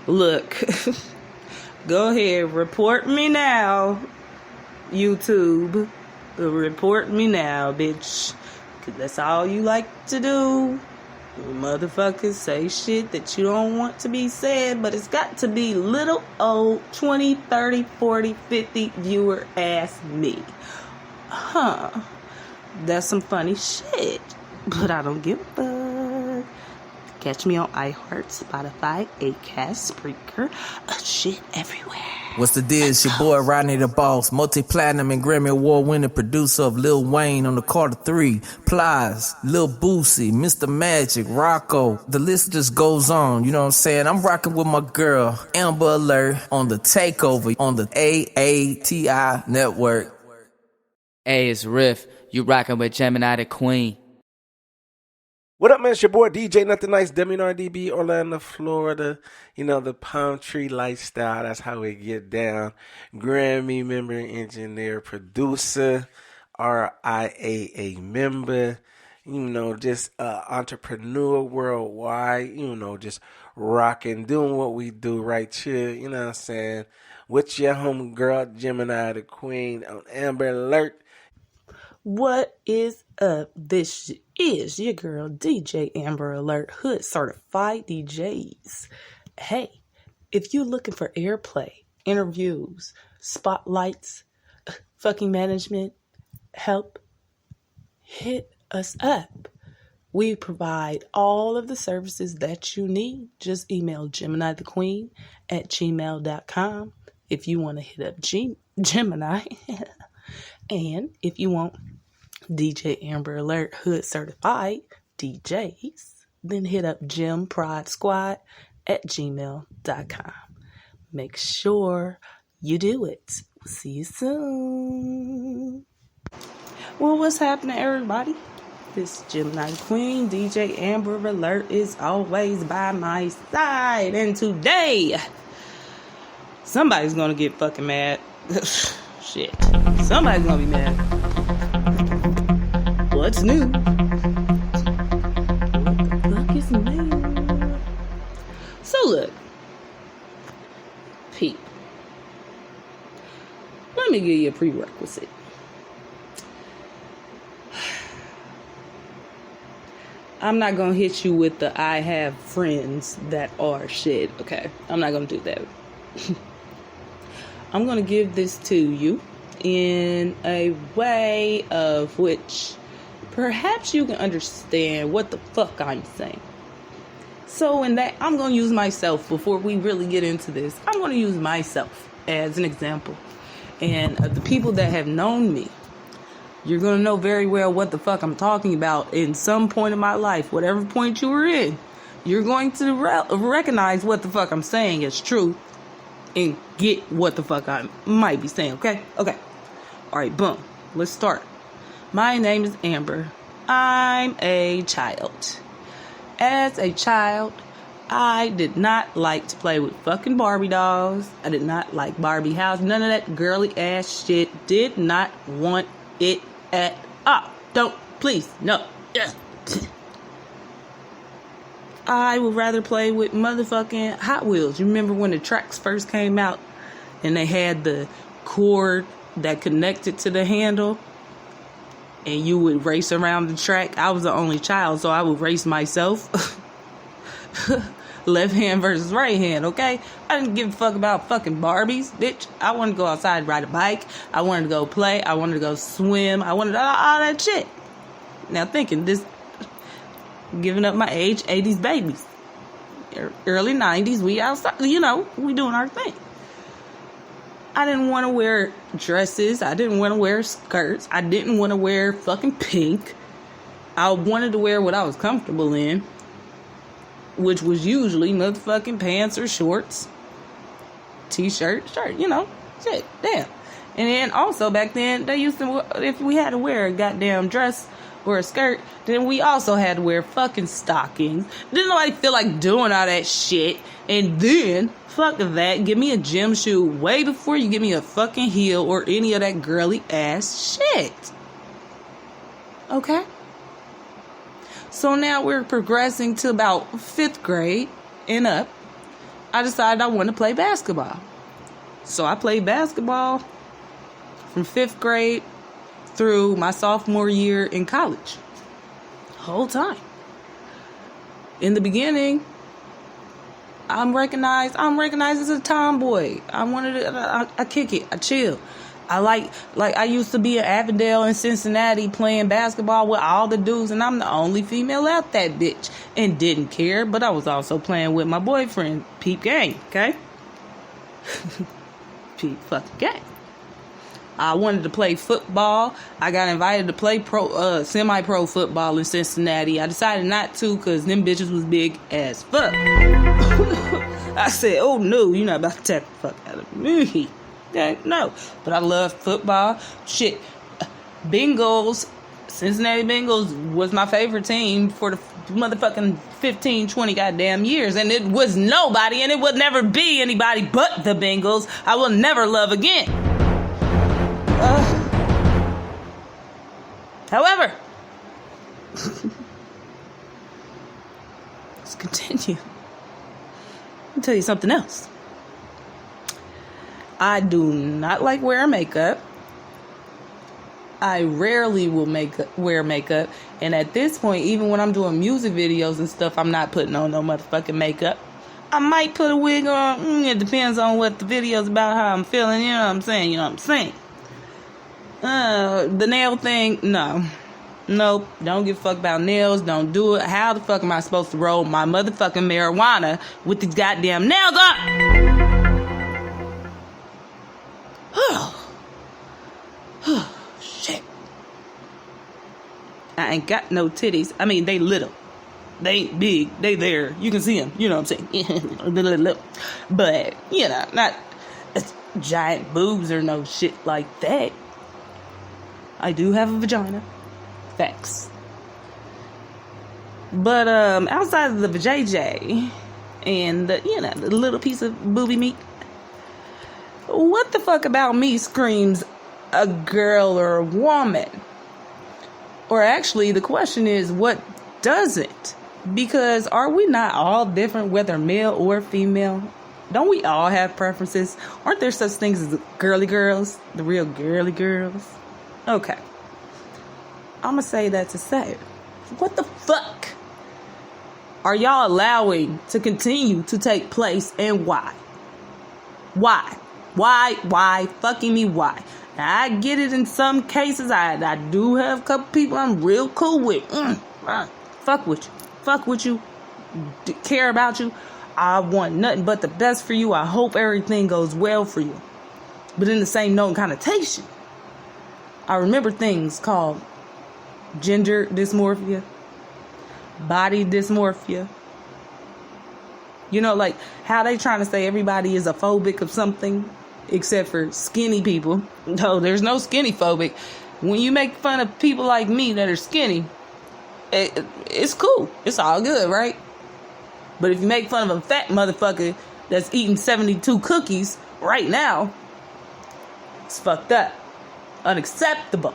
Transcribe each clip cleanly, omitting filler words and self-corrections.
Look, go ahead, report me now, YouTube. Report me now, bitch. 'Cause that's all you like to do. Motherfuckers say shit that you don't want to be said, but it's got to be little old 20, 30, 40, 50 viewer ass me. That's some funny shit, but I don't give a fuck. Catch me on iHeart, Spotify, Acast, Spreaker, shit everywhere. What's the deal? It's your boy Rodney the Boss, multi-platinum and Grammy Award-winning producer of Lil Wayne on the Carter 3, Plies, Lil Boosie, Mr. Magic, Rocco. The list just goes on, you know what I'm saying? I'm rocking with my girl, Amber Alert, on the Takeover on the AATI network. Hey, it's Riff. You rocking with Gemini the Queen. What up, man? It's your boy DJ Nothing Nice, WNRDB, Orlando, Florida. You know, the palm tree lifestyle. That's how we get down. Grammy member, engineer, producer, RIAA member. You know, just entrepreneur worldwide. You know, just rocking, doing what we do right here. You know what I'm saying? With your homegirl, Gemini the Queen, on Amber Alert. What is up? This is your girl, DJ Amber Alert, Hood Certified DJs. Hey, if you're looking for airplay, interviews, spotlights, fucking management, help, hit us up. We provide all of the services that you need. Just email GeminiTheQueen@gmail.com if you want to hit up Gemini. And if you want DJ Amber Alert Hood Certified DJs, then hit up GemProdSquad@gmail.com. Make sure you do it. We'll see you soon. Well, what's happening, everybody? This Gemini Queen, DJ Amber Alert, is always by my side. And today, somebody's going to get fucking mad. Shit. Somebody's gonna be mad. What's new? What the fuck is new? So look. Pete. Let me give you a prerequisite. I'm not gonna hit you with the I have friends that are shit, okay? I'm not gonna do that. I'm going to give this to you in a way of which perhaps you can understand what the fuck I'm saying. So in that, I'm going to use myself before we really get into this. I'm going to use myself as an example. And the people that have known me, you're going to know very well what the fuck I'm talking about in some point in my life. Whatever point you were in, you're going to recognize what the fuck I'm saying is true. And get what the fuck I might be saying, okay? Okay. Alright, boom. Let's start. My name is Amber. I'm a child. As a child, I did not like to play with fucking Barbie dolls. I did not like Barbie house. None of that girly ass shit. Did not want it at all. Don't. Please. No. Yes. I would rather play with motherfucking Hot Wheels. You remember when the tracks first came out and they had the cord that connected to the handle and you would race around the track? I was the only child, so I would race myself. Left hand versus right hand, okay? I didn't give a fuck about fucking Barbies, bitch. I wanted to go outside and ride a bike. I wanted to go play. I wanted to go swim. I wanted all that shit. Now thinking this... Giving up my age, 80s babies. Early 90s, we outside, you know, we doing our thing. I didn't want to wear dresses. I didn't want to wear skirts. I didn't want to wear fucking pink. I wanted to wear what I was comfortable in, which was usually motherfucking pants or shorts, t-shirt, shirt, you know, shit, damn. And then also back then, they used to, if we had to wear a goddamn dress or a skirt, then we also had to wear fucking stockings. Didn't nobody feel like doing all that shit. And then, fuck that, give me a gym shoe way before you give me a fucking heel or any of that girly ass shit. Okay? So now we're progressing to about 5th grade and up. I decided I wanted to play basketball. So I played basketball from 5th grade through my sophomore year in college. Whole time. In the beginning, I'm recognized as a tomboy. I kick it. I chill. I like I used to be at Avondale in Cincinnati playing basketball with all the dudes, and I'm the only female out that bitch, and didn't care. But I was also playing with my boyfriend, peep gang, okay? Peep fucking gang. I wanted to play football. I got invited to play semi-pro football in Cincinnati. I decided not to because them bitches was big as fuck. I said, oh no, you're not about to take the fuck out of me. Okay, no. But I love football. Shit. Bengals. Cincinnati Bengals was my favorite team for the motherfucking 15, 20 goddamn years. And it was nobody, and it would never be anybody but the Bengals I will never love again. However, let's continue. I'll tell you something else. I do not like wearing makeup. I rarely will wear makeup. And at this point, even when I'm doing music videos and stuff, I'm not putting on no motherfucking makeup. I might put a wig on. It depends on what the video's about, how I'm feeling. You know what I'm saying? The nail thing, no. Nope. Don't give a fuck about nails. Don't do it. How the fuck am I supposed to roll my motherfucking marijuana with these goddamn nails on? Shit. I ain't got no titties. I mean, they little. They ain't big. They there. You can see them. You know what I'm saying? But, you know, not giant boobs or no shit like that. I do have a vagina. Facts. But outside of the vajayjay and the little piece of booby meat, what the fuck about me screams a girl or a woman? Or actually, the question is, what doesn't? Because are we not all different, whether male or female? Don't we all have preferences? Aren't there such things as girly girls? The real girly girls? Okay. I'm going to say that to say, what the fuck are y'all allowing to continue to take place, and why? Why? Fucking me, why? Now, I get it in some cases. I do have a couple people I'm real cool with. Fuck with you. Care about you. I want nothing but the best for you. I hope everything goes well for you. But in the same note and connotation, I remember things called gender dysmorphia, body dysmorphia. You know, like how they trying to say everybody is a phobic of something except for skinny people. No, there's no skinny phobic. When you make fun of people like me that are skinny, it's cool. It's all good, right? But if you make fun of a fat motherfucker that's eating 72 cookies right now, it's fucked up. Unacceptable.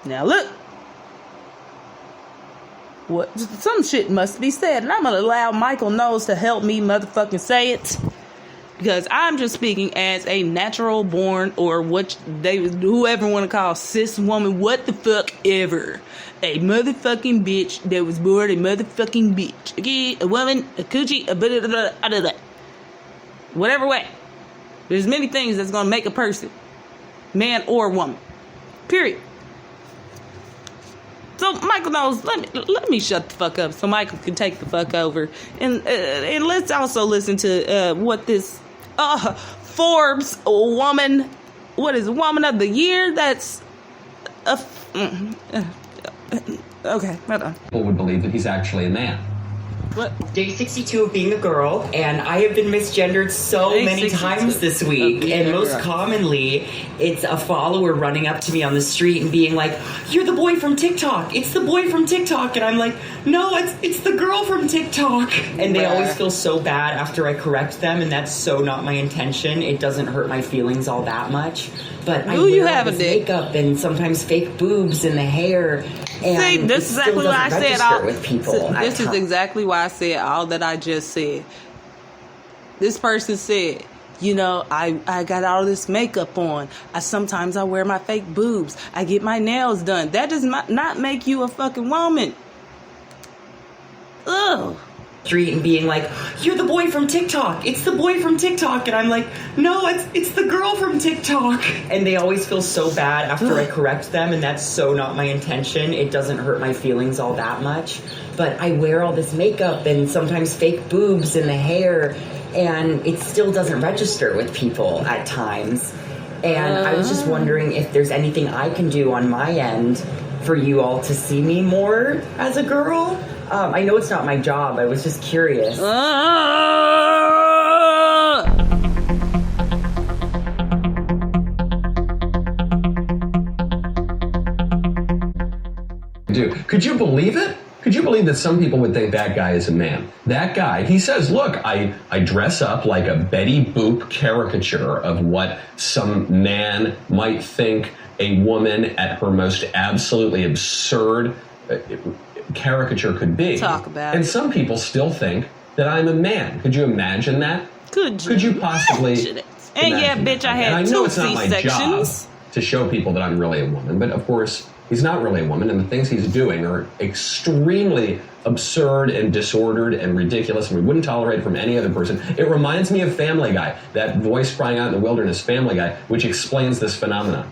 Now look. What? Some shit must be said, and I'm gonna allow Michael Knowles to help me motherfucking say it, because I'm just speaking as a natural born, or whoever want to call cis woman, what the fuck ever, a motherfucking bitch that was born a motherfucking bitch. Okay, a woman, a coochie, a blah, blah, blah, blah. Whatever way. There's many things that's gonna make a person, man or woman. Period. So Michael Knowles, let me shut the fuck up so Michael can take the fuck over, and let's also listen to what this Forbes woman, what is Woman of the Year? That's okay. Hold on. People would believe that he's actually a man. What? Day 62 of being a girl, and I have been misgendered so many times this week. And most commonly, it's a follower running up to me on the street and being like, "You're the boy from TikTok. It's the boy from TikTok." And I'm like, "No, it's the girl from TikTok." And they always feel so bad after I correct them, and that's so not my intention. It doesn't hurt my feelings all that much. but I Do you wear have all a this dick? makeup and sometimes fake boobs in the hair. And See, this it is still exactly why I doesn't said register all. with people. This is exactly why I said all that I just said. This person said, you know, I got all this makeup on. Sometimes I wear my fake boobs. I get my nails done. That does not make you a fucking woman. Ugh. Street and being like, you're the boy from TikTok. It's the boy from TikTok. And I'm like, no, it's the girl from TikTok. And they always feel so bad after I correct them. And that's so not my intention. It doesn't hurt my feelings all that much. But I wear all this makeup and sometimes fake boobs in the hair. And it still doesn't register with people at times. And I was just wondering if there's anything I can do on my end for you all to see me more as a girl. I know it's not my job. I was just curious. Dude, could you believe it? Could you believe that some people would think that guy is a man? That guy, he says, look, I dress up like a Betty Boop caricature of what some man might think a woman at her most absolutely absurd caricature could be. Talk about and it. some people still think that I'm a man. Could you imagine that? Could you possibly imagine it? And yeah, imagine bitch, that? I had and I know two it's not my job C-sections. to show people that I'm really a woman, but of course he's not really a woman, and the things he's doing are extremely absurd and disordered and ridiculous, and we wouldn't tolerate it from any other person. It reminds me of Family Guy, that voice crying out in the wilderness, Family Guy, which explains this phenomenon.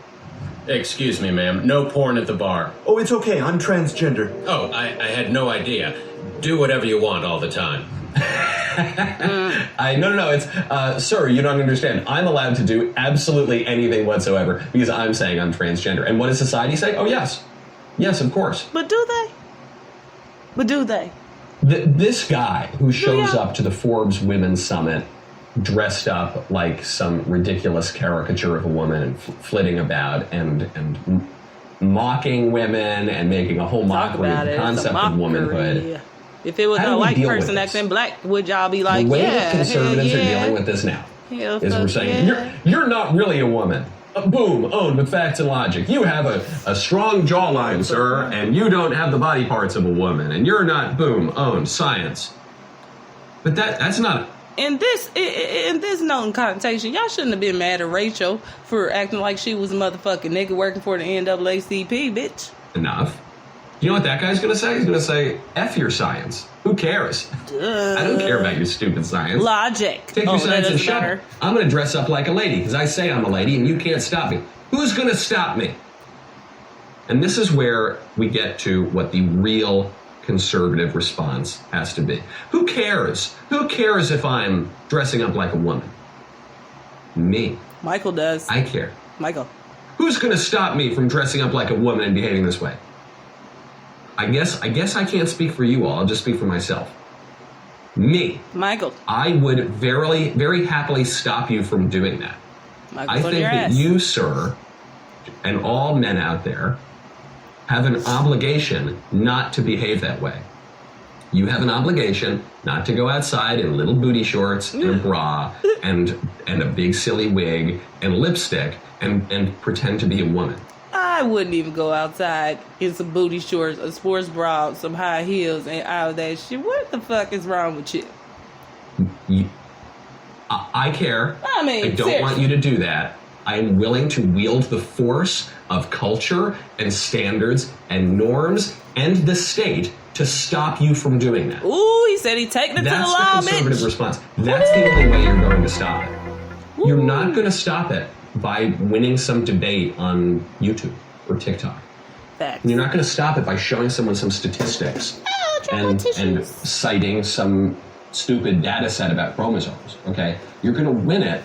Excuse me, ma'am. No porn at the bar. Oh, it's okay. I'm transgender. Oh, I had no idea. Do whatever you want all the time. No, it's, sir, you don't understand. I'm allowed to do absolutely anything whatsoever because I'm saying I'm transgender. And what does society say? Oh, yes. Yes, of course. But do they? This guy who shows ya? up to the Forbes Women's Summit dressed up like some ridiculous caricature of a woman and flitting about and mocking women and making a whole Talk mockery about of it. the It's a concept of mockery. womanhood. If it was How do a we white deal with person this? acting black, would y'all be like, The way yeah, that conservatives hell are yeah. dealing with this now Hell is we're fuck saying, yeah. you're not really a woman. Boom, owned with facts and logic. You have a strong jawline, sir, and you don't have the body parts of a woman, and you're not, boom, owned, science. But that's not... In this note and connotation, y'all shouldn't have been mad at Rachel for acting like she was a motherfucking nigga working for the NAACP, bitch. enough. You know what that guy's going to say? He's going to say, F your science. Who cares? I don't care about your stupid science. Logic. Take your that science and doesn't shove matter. it. I'm going to dress up like a lady because I say I'm a lady and you can't stop me. Who's going to stop me? And this is where we get to what the real conservative response has to be. Who cares? Who cares if I'm dressing up like a woman? Me. Michael does. I care. Michael. Who's going to stop me from dressing up like a woman and behaving this way? I guess I can't speak for you all. I'll just speak for myself. Me. Michael. I would very happily stop you from doing that. Michael's I on think your that ass. you, sir, and all men out there have an obligation not to behave that way. You have an obligation not to go outside in little booty shorts and a bra and a big silly wig and lipstick and pretend to be a woman. I wouldn't even go outside in some booty shorts, a sports bra, some high heels, and all that shit. What the fuck is wrong with you? I care. I mean, I don't seriously. want you to do that. I am willing to wield the force of culture and standards and norms and the state to stop you from doing that. Ooh, he said he taking it That's to the law, the conservative bitch. response. That's the only way you're going to stop it. You're not going to stop it by winning some debate on YouTube or TikTok. Facts. And you're not going to stop it by showing someone some statistics and citing some stupid data set about chromosomes, okay? You're going to win it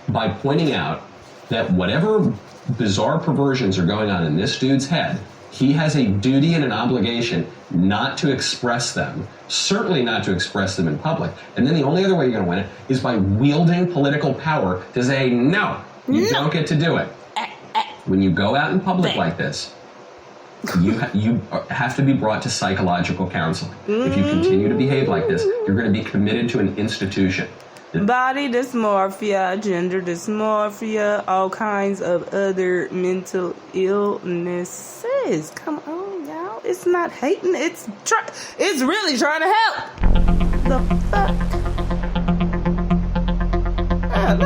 by pointing out that whatever bizarre perversions are going on in this dude's head, he has a duty and an obligation not to express them, certainly not to express them in public. And then the only other way you're going to win it is by wielding political power to say, no, you don't get to do it. When you go out in public like this, you have to be brought to psychological counseling. If you continue to behave like this, you're going to be committed to an institution. Body dysmorphia, gender dysmorphia, all kinds of other mental illnesses. Come on, y'all. It's not hating. It's really trying to help. The fuck? I'm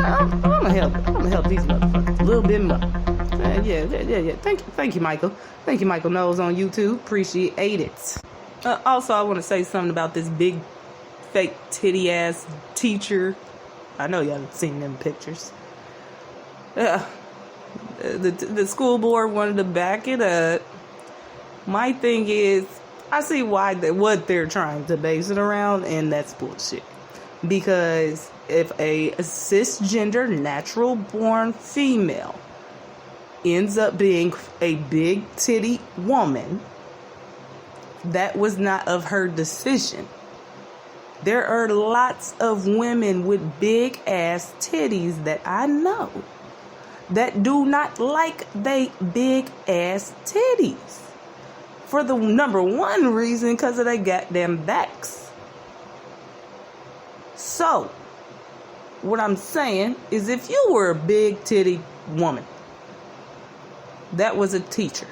gonna help these motherfuckers a little bit more. Yeah. Thank you, Michael. Thank you, Michael Knowles on YouTube. Appreciate it. Also, I want to say something about this big fake titty ass teacher. I know y'all have seen them pictures. The school board wanted to back it up. My thing is, I see what they're trying to base it around, and that's bullshit. Because if a cisgender, natural-born female ends up being a big titty woman, that was not of her decision. There are lots of women with big ass titties that I know that do not like they big ass titties. For the number one reason, because of their goddamn backs. So, what I'm saying is, if you were a big titty woman that was a teacher,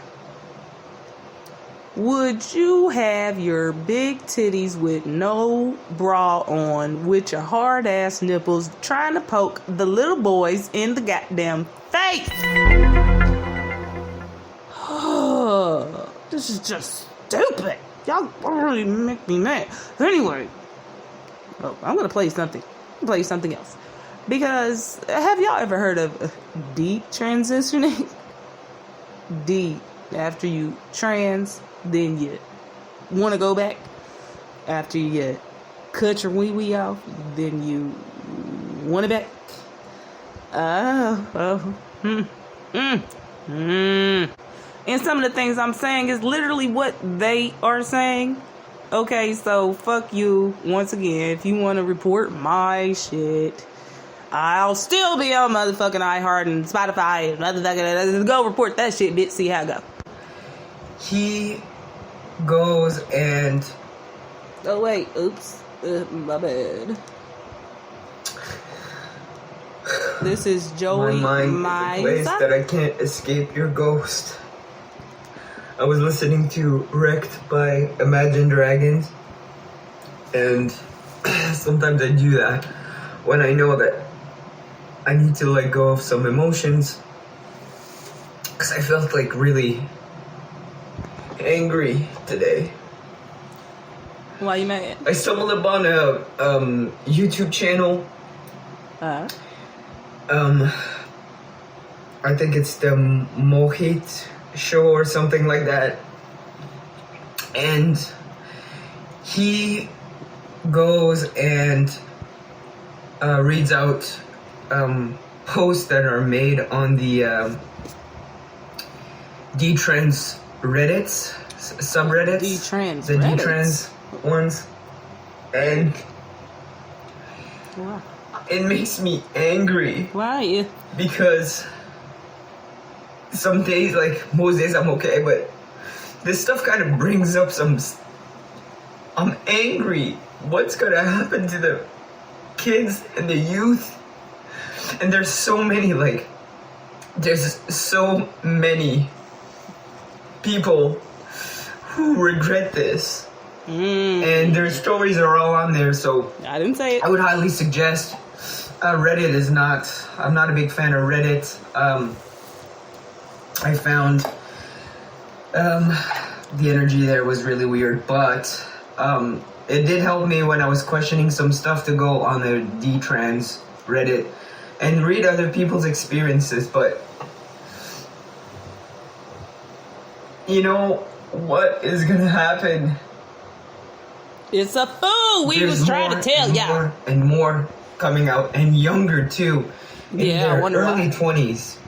would you have your big titties with no bra on, with your hard ass nipples, trying to poke the little boys in the goddamn face? This is just stupid. Y'all really make me mad. Anyway, I'm gonna play something. Play something else. Because have y'all ever heard of deep transitioning? Deep. After you trans, then you want to go back. After you cut your wee-wee off, then you want it back. And some of the things I'm saying is literally what they are saying. Okay, so fuck you once again. If you want to report my shit, I'll still be on motherfucking iHeart and Spotify and motherfucking. Go report that shit, bitch. See how it go. He goes and... Oh, wait. Oops. My bad. This is Joey. My mind is a place that I can't escape your ghost. I was listening to Wrecked by Imagine Dragons, and sometimes I do that when I know that I need to let go of some emotions, because I felt like really angry today. Why you mad? I stumbled upon a YouTube channel. I think it's the Mohit Show or something like that, and he goes and reads out posts that are made on the detrans Reddits, subreddits, the detrans ones, and wow. It makes me angry. Why? Because some days, like most days, I'm okay, but this stuff kind of brings up some. I'm angry. What's gonna happen to the kids and the youth? And there's so many, like, there's so many people who regret this. And their stories are all on there, so I didn't say it. I would highly suggest. Reddit is not. I'm not a big fan of Reddit. I found the energy there was really weird, but it did help me when I was questioning some stuff to go on the detrans Reddit and read other people's experiences. But you know what is gonna happen? It's a fool. We was trying to tell y'all. And more coming out, and younger too. In their early 20s.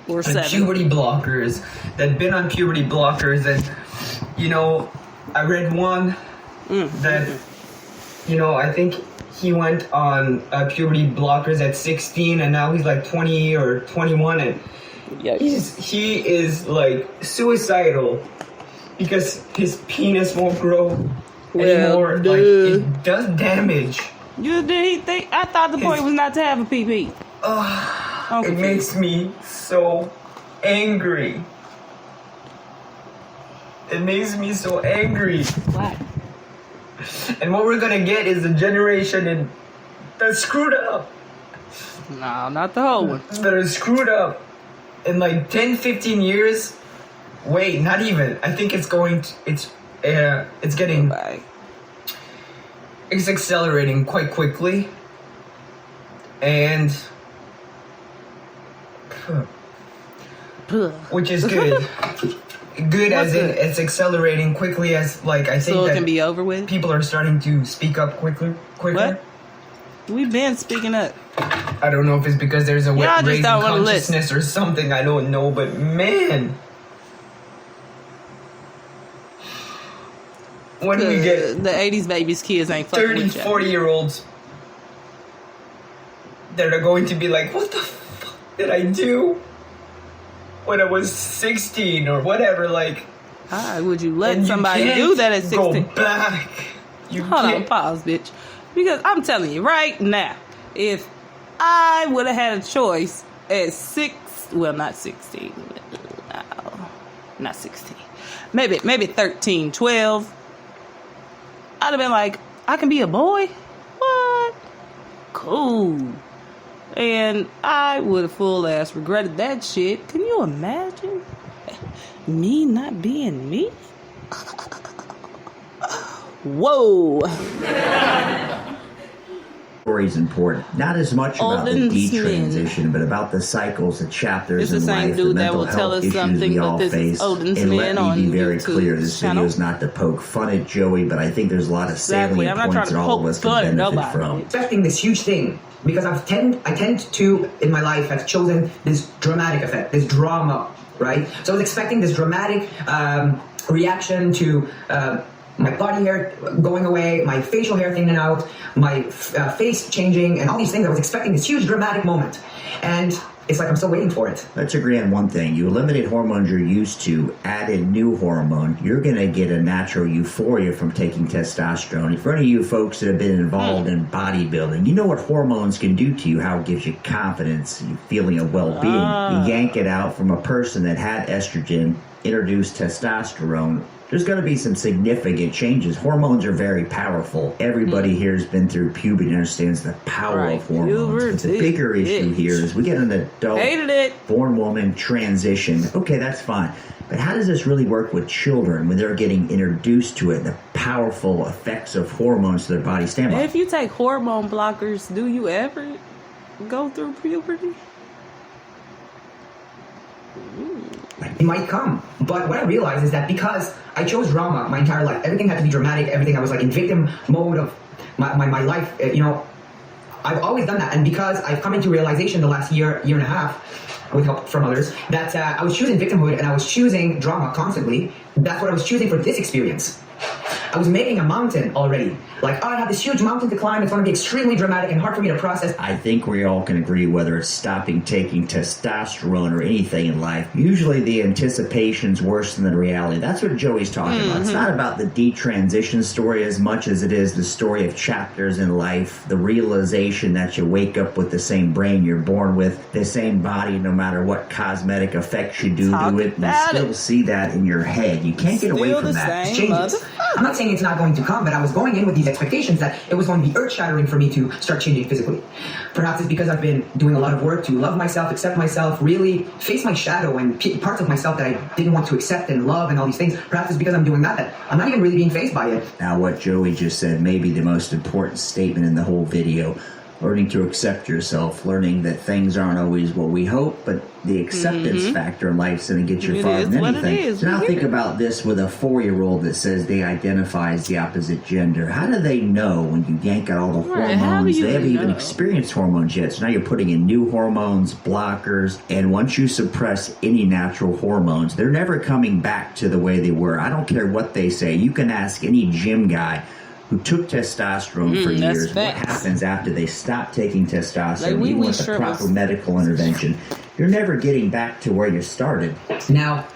Or 7. Puberty blockers that been on puberty blockers, and you know, I read one that I think he went on puberty blockers at 16, and now he's like 20 or 21, and he is like suicidal because his penis won't grow anymore. Like, it does damage You did he think? I thought the point was not to have a PP. It makes me so angry. It makes me so angry. Why? And what we're gonna get is a generation that's screwed up. No, not the whole one. That are screwed up. In like 10, 15 years. Wait, not even. I think it's going to, it's getting, it's accelerating quite quickly. And, which is good. Good as in it's accelerating quickly as, like, I think so it that can be over with. People are starting to speak up quicker. What? We've been speaking up. I don't know if it's because there's a raising don't wanna consciousness or something. I don't know, but man, when we get the 80s babies, kids ain't fucking 30, with you. 40-year-olds that are going to be like, what the fuck did I do when I was 16 or whatever? Like, would you let somebody do that at 16? Go back. Hold on, pause, bitch. Because I'm telling you right now, if I would have had a choice at not 16, no, not 16, maybe 13, 12, I'd have been like, I can be a boy? What? Cool. And I would have full ass regretted that shit. Can you imagine me not being me? Whoa. Story is important. Not as much about the detransition, but about the cycles, the chapters in life, the mental health issues we all face. And let me be very clear, this video is not to poke fun at Joey, but I think there's a lot of salient points that all of us can benefit from. Expecting this huge thing, because I tend to, in my life, have chosen this dramatic effect, this drama, right? So I was expecting this dramatic reaction to my body hair going away, my facial hair thinning out, my face changing, and all these things. I was expecting this huge dramatic moment. And it's like I'm still waiting for it. Let's agree on one thing. You eliminate hormones you're used to, add a new hormone, you're going to get a natural euphoria from taking testosterone. For any of you folks that have been involved in bodybuilding, you know what hormones can do to you, how it gives you confidence, feeling of well-being. You yank it out from a person that had estrogen, introduced testosterone, there's going to be some significant changes. Hormones are very powerful. Everybody here has been through puberty and understands the power of hormones. But the bigger issue here is we get an adult, born woman transition. Okay, that's fine. But how does this really work with children when they're getting introduced to it, the powerful effects of hormones to their body? Stand by. If you take hormone blockers, do you ever go through puberty? It might come. But what I realized is that because I chose drama my entire life, everything had to be dramatic, everything, I was like in victim mode of my life, you know, I've always done that. And because I've come into realization the last year and a half, with help from others, that I was choosing victimhood and I was choosing drama constantly. That's what I was choosing for this experience. I was making a mountain already. Like, I have this huge mountain to climb. It's going to be extremely dramatic and hard for me to process. I think we all can agree, whether it's stopping taking testosterone or anything in life, usually the anticipation's worse than the reality. That's what Joey's talking about. It's not about the detransition story as much as it is the story of chapters in life, the realization that you wake up with the same brain you're born with, the same body, no matter what cosmetic effects you do to it. You still see that in your head. You can't get away from that. It changes. I'm not saying it's not going to come, but I was going in with these expectations that it was going to be earth-shattering for me to start changing physically. Perhaps it's because I've been doing a lot of work to love myself, accept myself, really face my shadow and parts of myself that I didn't want to accept and love and all these things. Perhaps it's because I'm doing that I'm not even really being fazed by it. Now, what Joey just said may be the most important statement in the whole video. Learning to accept yourself, learning that things aren't always what we hope, but the acceptance factor in life is going to get you farther than anything. So now think about this with a 4-year-old that says they identify as the opposite gender. How do they know when you yank out all the hormones? They haven't even experienced hormones yet. So now you're putting in new hormones, blockers, and once you suppress any natural hormones, they're never coming back to the way they were. I don't care what they say. You can ask any gym guy who took testosterone for years, what happens after they stop taking testosterone, even with the proper medical intervention. You're never getting back to where you started. Now,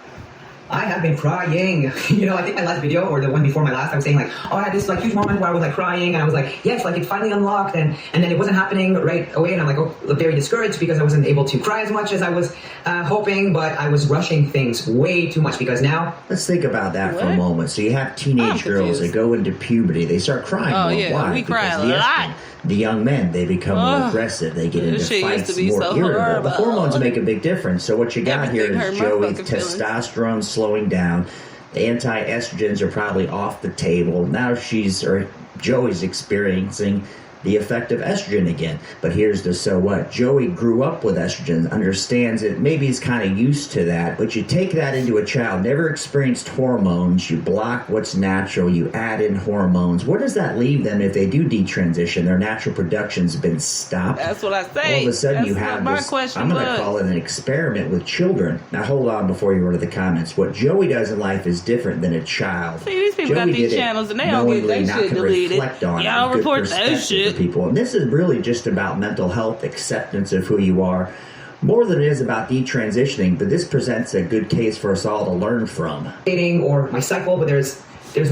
I have been crying. You know, I think my last video or the one before my last, I was saying like, oh, I had this like huge moment where I was like crying, and I was like, yes, like it finally unlocked, and then it wasn't happening right away, and I'm like, oh, very discouraged because I wasn't able to cry as much as I was hoping, but I was rushing things way too much because now. Let's think about that for a moment. So you have teenage girls that go into puberty, they start crying more. Why? We cry because a lot. The young men, they become more aggressive. They get into fights, more irritable. The hormones make a big difference. So what you got here is Joey, testosterone slowing down. The anti-estrogens are probably off the table. Now Joey's experiencing the effect of estrogen again. But here's the so what. Joey grew up with estrogen, understands it, maybe he's kind of used to that, but you take that into a child, never experienced hormones, you block what's natural, you add in hormones. Where does that leave them if they do detransition? Their natural production's been stopped. That's what I say. All of a sudden you have my this, question I'm going to call it an experiment with children. Now hold on before you go to the comments. What Joey does in life is different than a child. See, these people got these channels and they don't get that shit deleted. Y'all report that shit. People. And this is really just about mental health, acceptance of who you are, more than it is about detransitioning, but this presents a good case for us all to learn from. Dating or my cycle, but there's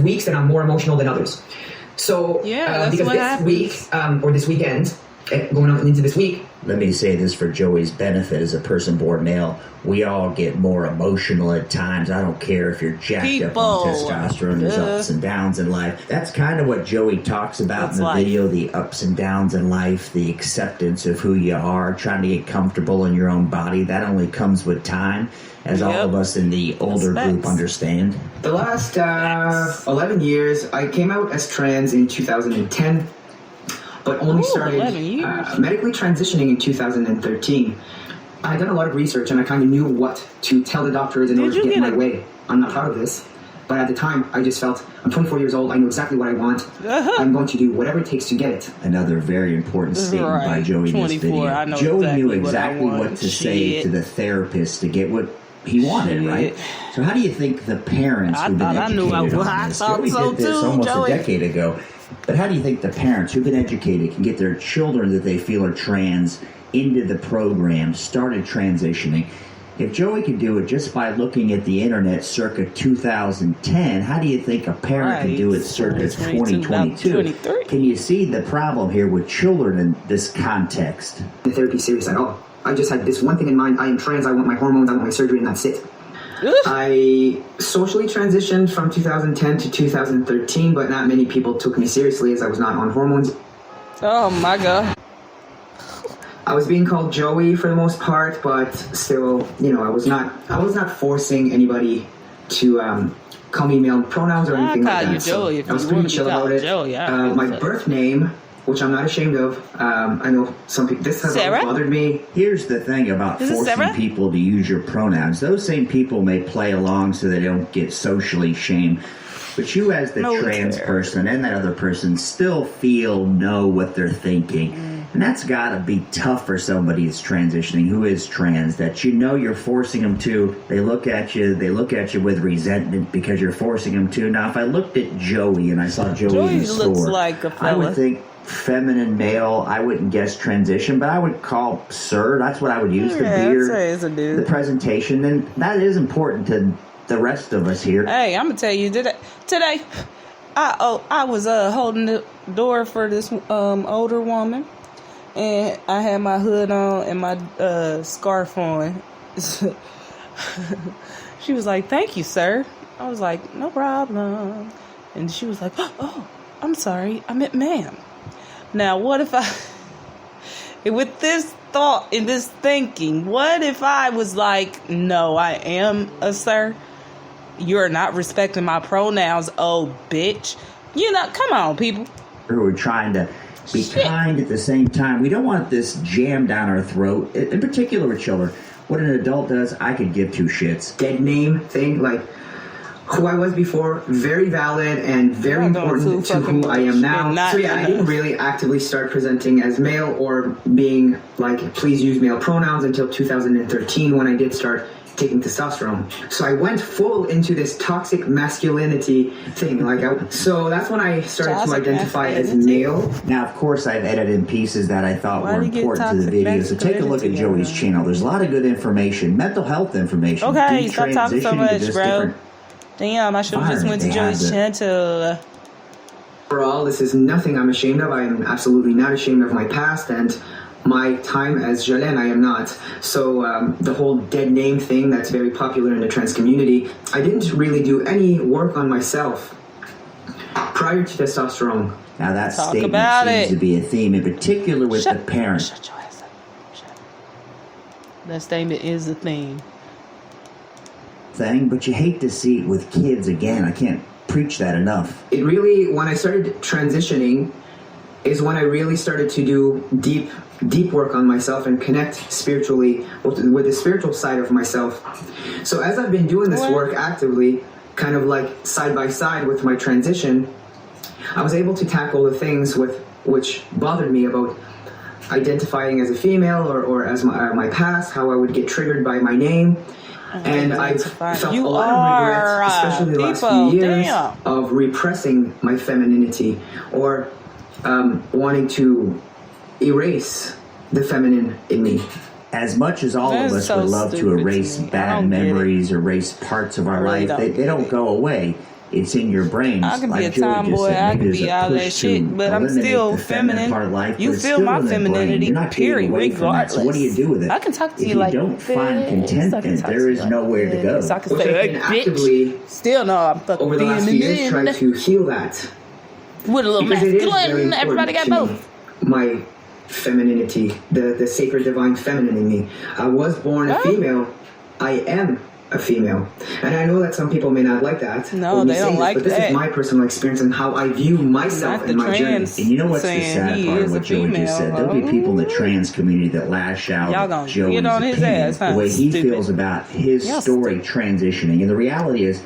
weeks that I'm more emotional than others. So because this week or this weekend, going on into this week. Let me say this for Joey's benefit as a person born male. We all get more emotional at times. I don't care if you're jacked up on testosterone. There's ups and downs in life. That's kind of what Joey talks about in the video, the ups and downs in life, the acceptance of who you are, trying to get comfortable in your own body. That only comes with time, as all of us in the older group understand. The last 11 years, I came out as trans in 2010. But only started medically transitioning in 2013. I had done a lot of research and I kind of knew what to tell the doctors in order to get my way. I'm not proud of this, but at the time I just felt I'm 24 years old. I know exactly what I want. I'm going to do whatever it takes to get it. Another very important statement by Joey in this video. Joey knew exactly what to say to the therapist to get what he wanted, right? So how do you think the parents who've been educated on this? Joey did this almost a decade ago. But how do you think the parents who've been educated can get their children that they feel are trans into the program, started transitioning? If Joey could do it just by looking at the internet circa 2010, how do you think a parent can do it circa 2022? Can you see the problem here with children in this context? The therapy serious at all. I just had this one thing in mind. I am trans, I want my hormones, I want my surgery, and that's it. I socially transitioned from 2010 to 2013, but not many people took me seriously as I was not on hormones. Oh my God. I was being called Joey for the most part, but still, you know, I was not forcing anybody to call me male pronouns or anything like that. So I was pretty chill about it. My birth name, which I'm not ashamed of. I know some people, this has always bothered me. Here's the thing about forcing people to use your pronouns. Those same people may play along so they don't get socially shamed. But you as the trans person and that other person still know what they're thinking. And that's got to be tough for somebody who's transitioning, who is trans, that you know you're forcing them to. They look at you with resentment because you're forcing them to. Now, if I looked at Joey and I saw Joey in the store, looks like a fella. I would think feminine male. I wouldn't guess transition, but I would call sir. That's what I would use. The beard, the presentation, and that is important to the rest of us here. Hey, I'm gonna tell you today I was holding the door for this older woman, and I had my hood on and my scarf on. She was like, "Thank you, sir." I was like, "No problem," and she was like, "Oh, I'm sorry, I meant ma'am." Now, what if with this thought and this thinking, what if I was like, "No, I am a sir. You're not respecting my pronouns, oh bitch." You know, come on, people. We're trying to be kind at the same time. We don't want this jammed down our throat, in particular with children. What an adult does, I could give two shits. Dead name thing, like who I was before, very valid and very important to who I am now. So yeah, I didn't really actively start presenting as male or being like, please use male pronouns until 2013 when I did start taking testosterone. So I went full into this toxic masculinity thing. So that's when I started to identify as male. Now, of course, I've edited in pieces that I thought were important to the video. So take a look at Joey's channel. There's a lot of good information, mental health information. Okay, stop talking so much, bro. Damn, I should have just went to Joey's channel. Overall, this is nothing I'm ashamed of. I am absolutely not ashamed of my past and my time as Jolene. I am not. So the whole dead name thing that's very popular in the trans community, I didn't really do any work on myself prior to testosterone. Now that statement seems to be a theme, in particular with the parents. Shut your ass up. Shut up. That statement is a theme. But you hate to see it with kids again. I can't preach that enough. It really, when I started transitioning, is when I really started to do deep work on myself and connect spiritually with the spiritual side of myself. So as I've been doing this work actively, kind of like side by side with my transition, I was able to tackle the things which bothered me about identifying as a female or as my past, how I would get triggered by my name. And I felt a lot of regret, especially the last few years, of repressing my femininity or wanting to erase the feminine in me. As much as all of us would love to erase bad memories, erase parts of our life, they don't go away. It's in your brain. I can be a tomboy, I can be all that shit, but I'm still feminine. You feel my femininity, period, regardless. So what do you do with it? I can talk to you like this. If you don't find contentment, there is nowhere to go. So I can say, hey, bitch, still no, I'm fucking over the last few years, try to heal that. With a little masculine, everybody got both. My femininity, the sacred divine feminine in me. I was born a female. I am a female. And I know that some people may not like that. No, they don't like that. But this is my personal experience and how I view myself and my journey. And you know what's the sad part of what Joey just said? There'll be people in the trans community that lash out at Joey's opinion, the way he feels about his story transitioning. And the reality is,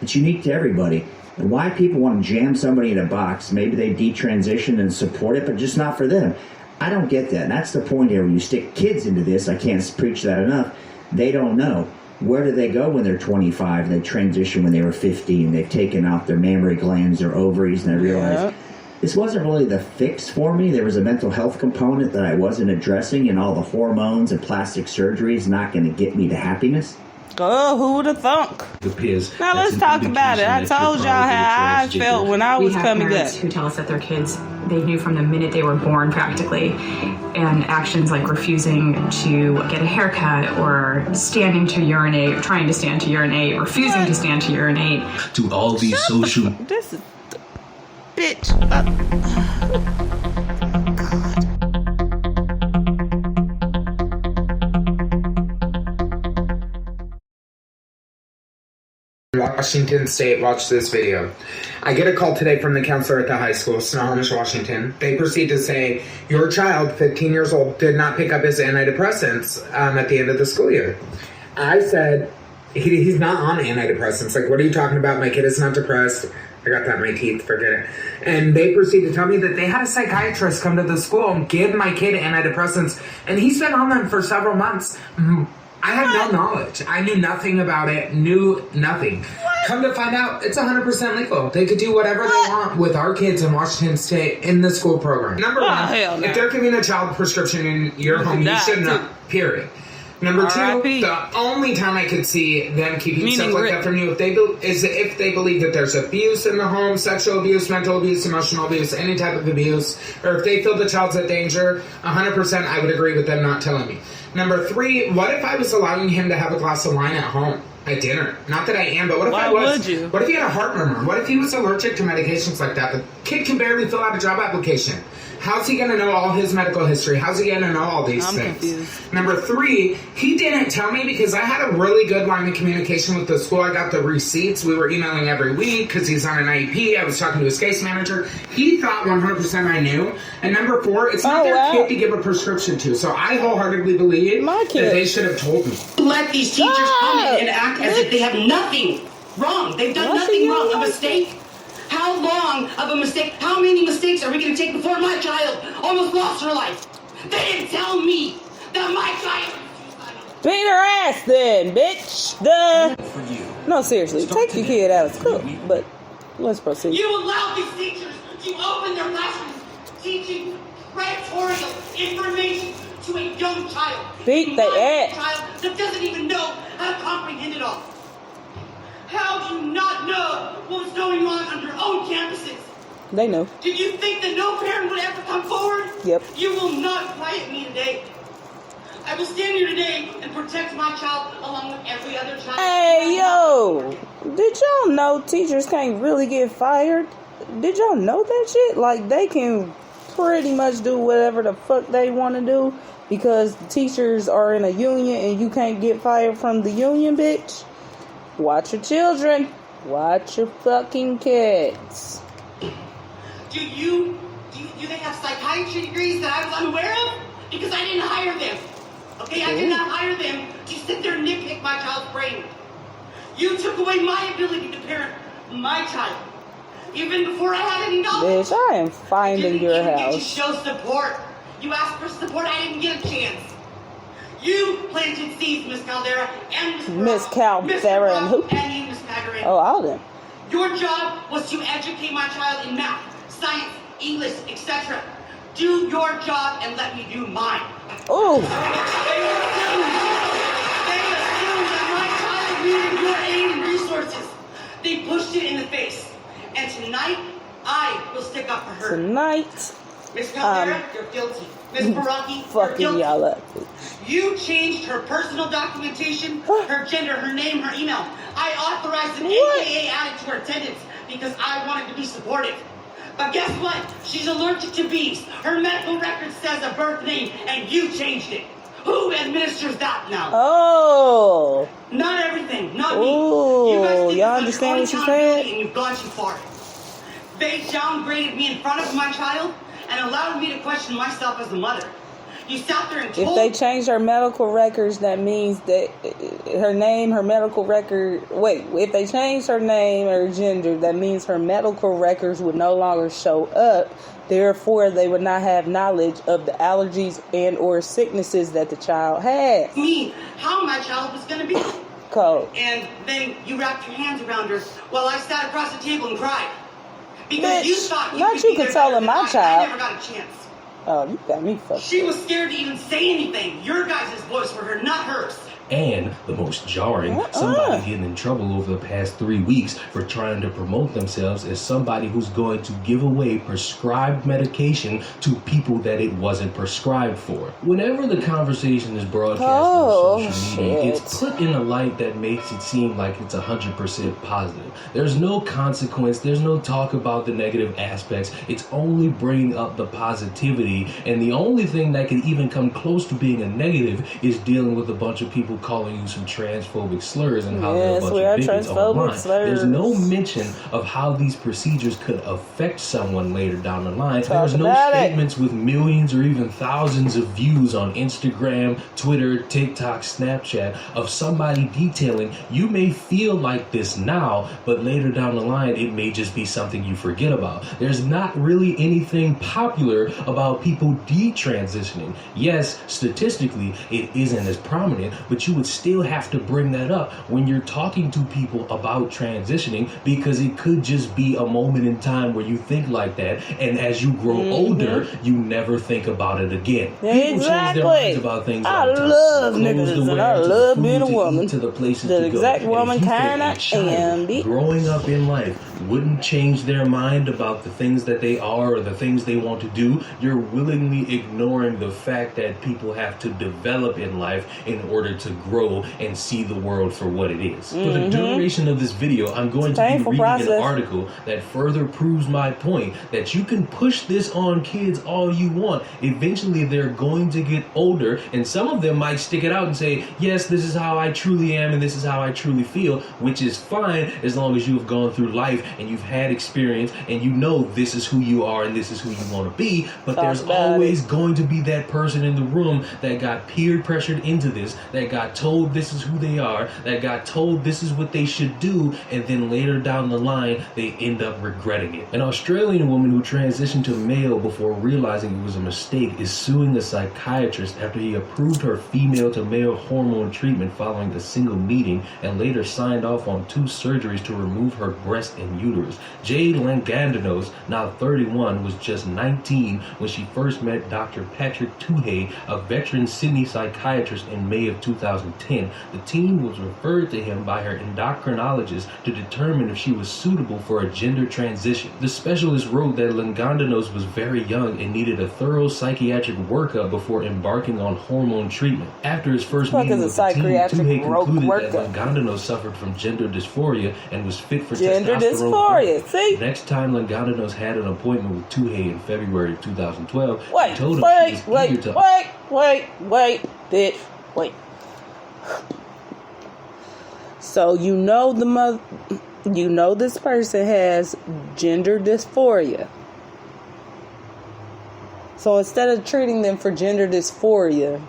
it's unique to everybody. And why people want to jam somebody in a box, maybe they detransition and support it, but just not for them. I don't get that. And that's the point here. When you stick kids into this, I can't preach that enough, they don't know. Where do they go when they're 25? They transition when they were 15. They've taken out their mammary glands, their ovaries, and I realized this wasn't really the fix for me. There was a mental health component that I wasn't addressing, and all the hormones and plastic surgery is not going to get me to happiness. Oh, who would have thunk? Now let's talk about it. I told y'all how I felt when I was coming up. We have parents who tell us that their kids, they knew from the minute they were born practically, and actions like refusing to get a haircut or standing to urinate, trying to stand to urinate, refusing to stand to urinate. To all these social... This is... Bitch. Washington State, watch this video. I get a call today from the counselor at the high school, Snohomish, Washington. They proceed to say, your child, 15 years old, did not pick up his antidepressants at the end of the school year. I said, he's not on antidepressants. Like, what are you talking about? My kid is not depressed. I got that in my teeth, forget it. And they proceed to tell me that they had a psychiatrist come to the school and give my kid antidepressants, and he's been on them for several months. I had no knowledge. I knew nothing about it, knew nothing. Come to find out, it's 100% legal. They could do whatever they want with our kids in Washington State in the school program. Number one, if they're giving a child prescription in your home, you should know, period. Number two, the only time I could see them keeping stuff like that from you is if they believe that there's abuse in the home, sexual abuse, mental abuse, emotional abuse, any type of abuse, or if they feel the child's in danger, 100% I would agree with them not telling me. Number three, what if I was allowing him to have a glass of wine at home at dinner? Not that I am, but what if I was? What if he had a heart murmur? What if he was allergic to medications like that? The kid can barely fill out a job application. How's he going to know all his medical history? How's he going to know all these things? Confused. Number three, he didn't tell me because I had a really good line of communication with the school. I got the receipts. We were emailing every week because he's on an IEP. I was talking to his case manager. He thought 100% I knew. And number four, it's not their kid to give a prescription to. So I wholeheartedly believe that they should have told me. Let these teachers come in and act as if they have nothing wrong. They've done nothing wrong. A mistake? How long of a mistake? How many mistakes are we going to take before my child almost lost her life? They didn't tell me that my child... Beat her ass then, bitch. Duh. No, seriously, take your kid out of school. But let's proceed. You allow these teachers to open their classrooms teaching predatory information to a young child. Beat the ass. Child that doesn't even know how to comprehend it all. How do you not know what's going on your own campuses? They know. Did you think that no parent would ever come forward? Yep. You will not quiet me today. I will stand here today and protect my child along with every other child. Hey, yo. Did y'all know teachers can't really get fired? Did y'all know that shit? Like, they can pretty much do whatever the fuck they want to do because teachers are in a union and you can't get fired from the union, bitch. Watch your children. Watch your fucking kids. Do they have psychiatry degrees that I was unaware of? Because I didn't hire them. Okay, I did not hire them to sit there and nitpick my child's brain. You took away my ability to parent my child. Even before I had any knowledge. Bitch, I am finding your Get to house. show support. You asked for support, I didn't get a chance. You planted seeds, Miss Caldera, and Miss Caldera and who? And you, Miss Magarin. Oh, all of them. Your job was to educate my child in math, science, English, etc. Do your job and let me do mine. Oh. They assumed that my child needed your aid and resources. They pushed it in the face. And tonight, I will stick up for her. Tonight, Miss Caldera, you're guilty. Miss Baraki, you're fucking guilty. y'all up. You changed her personal documentation, her gender, her name, her email. I authorized an AKA added to her attendance because I wanted to be supportive. But guess what? She's allergic to bees. Her medical record says a birth name, and you changed it. Who administers that now? Oh. Not everything, not Ooh, me. You guys think y'all it's understand what she accountability, said? and you've gone too far. They downgraded me in front of my child and allowed me to question myself as a mother. You sat there and told If they change her medical records, that means that her name, her medical record... Wait, if they change her name or gender, that means her medical records would no longer show up. Therefore, they would not have knowledge of the allergies and or sicknesses that the child has. me how my child was going to be. Cold. And then you wrapped your hands around her while I sat across the table and cried. Because Bitch, you thought you not could you be could there tell better her than my I child. never got a chance. Oh, you got me fucked She up. was scared to even say anything. Your guys' voice for her, not hers. And the most jarring, somebody getting in trouble over the past 3 weeks for trying to promote themselves as somebody who's going to give away prescribed medication to people that it wasn't prescribed for. Whenever the conversation is broadcast on social media, it's put in a light that makes it seem like it's 100% positive. There's no consequence, there's no talk about the negative aspects, it's only bringing up the positivity, and the only thing that can even come close to being a negative is dealing with a bunch of people calling you some transphobic slurs and how they're a bunch of bigots online. There's no mention of how these procedures could affect someone later down the line. There's no statements with millions or even thousands of views on Instagram, Twitter, TikTok, Snapchat of somebody detailing you may feel like this now, but later down the line it may just be something you forget about. There's not really anything popular about people detransitioning. Yes, statistically it isn't as prominent, but you would still have to bring that up when you're talking to people about transitioning, because it could just be a moment in time where you think like that, and as you grow older, you never think about it again. People change their minds about things all the time. I love Clothes niggas to and wear, I to the love food being a to eat, woman. to the places The to go. exact And woman if you think kinda a child am. growing up in life wouldn't change their mind about the things that they are or the things they want to do, you're willingly ignoring the fact that people have to develop in life in order to grow and see the world for what it is. For the duration of this video, I'm going to be reading an article that further proves my point that you can push this on kids all you want. Eventually, they're going to get older, and some of them might stick it out and say, yes, this is how I truly am and this is how I truly feel, which is fine as long as you've gone through life and you've had experience and you know this is who you are and this is who you want to be. But there's always going to be that person in the room that got peer pressured into this, that got got told this is who they are, that got told this is what they should do, and then later down the line, they end up regretting it. An Australian woman who transitioned to male before realizing it was a mistake is suing a psychiatrist after he approved her female to male hormone treatment following a single meeting and later signed off on 2 surgeries to remove her breast and uterus. Jade Langandanos, now 31, was just 19 when she first met Dr. Patrick Tuhey, a veteran Sydney psychiatrist, in May of 2010. The teen was referred to him by her endocrinologist to determine if she was suitable for a gender transition. The specialist wrote that Langandanos was very young and needed a thorough psychiatric workup before embarking on hormone treatment. After his first meeting with the teen, Tuhey concluded that Langandanos suffered from gender dysphoria and was fit for gender testosterone. Dysphoria, see? Next time Langandanos had an appointment with Tuhey in February of 2012, Wait, he told him wait, she was eager to... bitch, wait. So you know this person has gender dysphoria. So instead of treating them for gender dysphoria,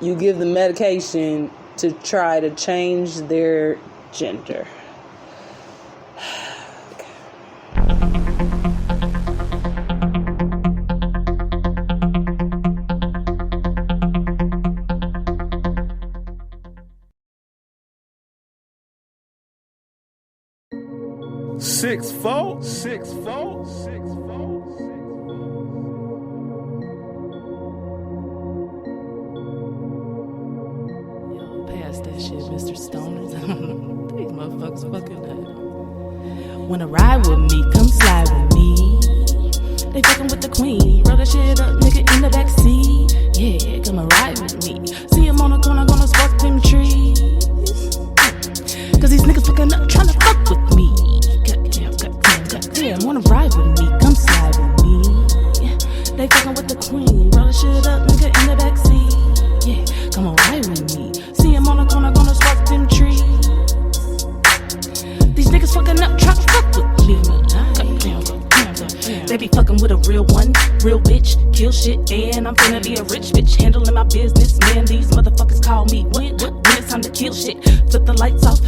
you give them medication to try to change their gender. Six fold. Pass that shit, Mr. Stoners. These motherfuckers fucking up. Wanna ride with me? Come slide with me. They fucking with the queen. Roll that shit up, nigga, in the backseat. Yeah, come and ride with me. See him on the corner, gonna spark them trees. Cause these niggas fucking up, tryna fuck with me. Goddamn, wanna ride with me? Come slide with me. They fucking with the queen. Roll that shit up, nigga, in the backseat. Yeah, come on, ride with me. See him on the corner, gonna spark them trees. These niggas fucking up, try to fuck with me. They be fucking with a real one, real bitch, kill shit, and I'm finna be a rich bitch, handling my business, man. These motherfuckers call me when it's time to kill shit. Flip the lights off,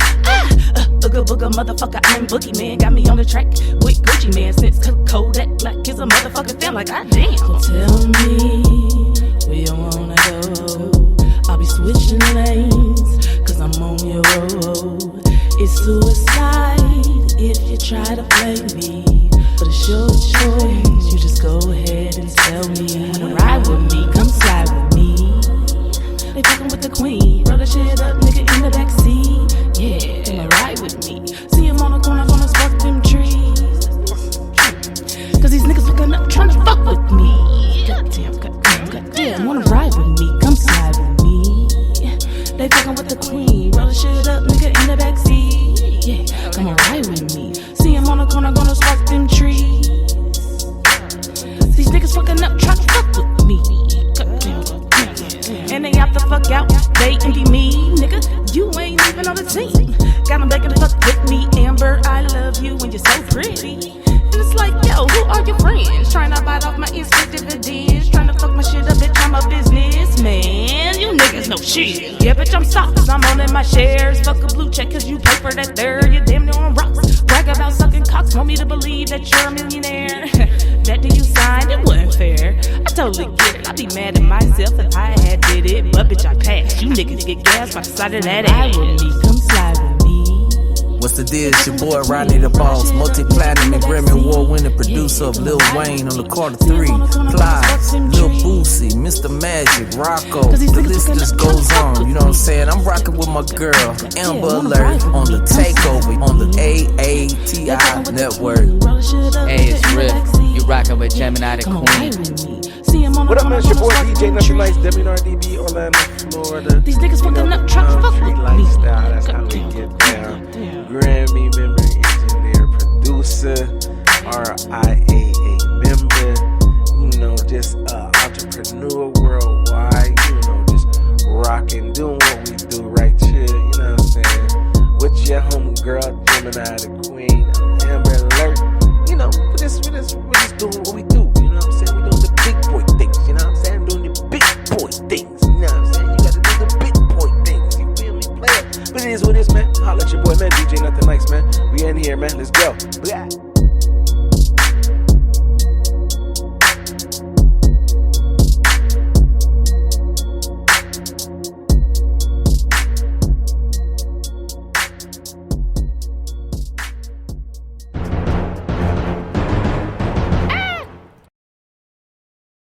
booga booga motherfucker, I'm Boogie Man. Got me on the track with Gucci Man since Kodak Black is a motherfucking fan. Like, goddamn. So tell me where you wanna go. I'll be switching lanes, cause I'm on your road. It's suicide if you try to play me, but it's your choice. You just go ahead and tell me. Wanna ride with me? Come slide with me. They fucking with the queen. Roll that shit up, nigga, in the backseat. Yeah, come and ride with me. See him on the corner, gonna spark them trees. Cause these niggas fucking up, tryna fuck with me. Goddamn, wanna ride with me? Come slide with me. They fucking with the queen. Roll that shit up, nigga, in the backseat. Yeah, come and ride with me. See him on the corner, gonna spark them trees. These niggas fucking up, tryna fuck with me. And they out the fuck out, they envy me, nigga. You ain't even on the team. Got them begging to fuck with me, Amber. I love you when you're so pretty. And it's like, yo, who are your friends? Trying to bite off my instant dividends. Trying to fuck my shit up, bitch, I'm a businessman. You niggas know shit. Yeah, bitch, I'm soft, cause I'm owning my shares. Fuck a blue check, cause you pay for that third. You damn near on rocks. Brag about sucking cocks, want me to believe that you're a millionaire. That deal you signed, it wasn't fair. I totally get it. I'd be mad at myself if I had did it. But bitch, I passed. You niggas get gas by the side of that ass. Ride with me, come slide with me. What's the deal? It's your boy Rodney the Boss, multi-platinum and Grammy Award-winning producer of Lil Wayne on the Carter 3, Plies, Lil Boosie, Mr. Magic, Rocco. The list just goes on. You know what I'm saying? I'm rocking with my girl Amber Alert on the Takeover on the AATI network. Hey, it's Riff. You rocking with Gemini the Queen. What up, man? It's your boy DJ Nothing Nice, WNRDB, Orlando, Florida. These niggas fucking up, trying to fuck with me. Lifestyle, that's how we get down. Grammy member, engineer, producer, RIAA member. You know, just entrepreneur worldwide. You know, just rocking, doing what we do right here. You know what I'm saying? With your homegirl, Gemini the Queen, Amber Alert. You know, we're just doing what we do. You know what I'm saying? We're doing the big boy things. You know what I'm saying? I'm doing the big boy things. You know what I'm saying? You gotta do the big Nothing Nice, man. We in here, man. Let's go. Blah.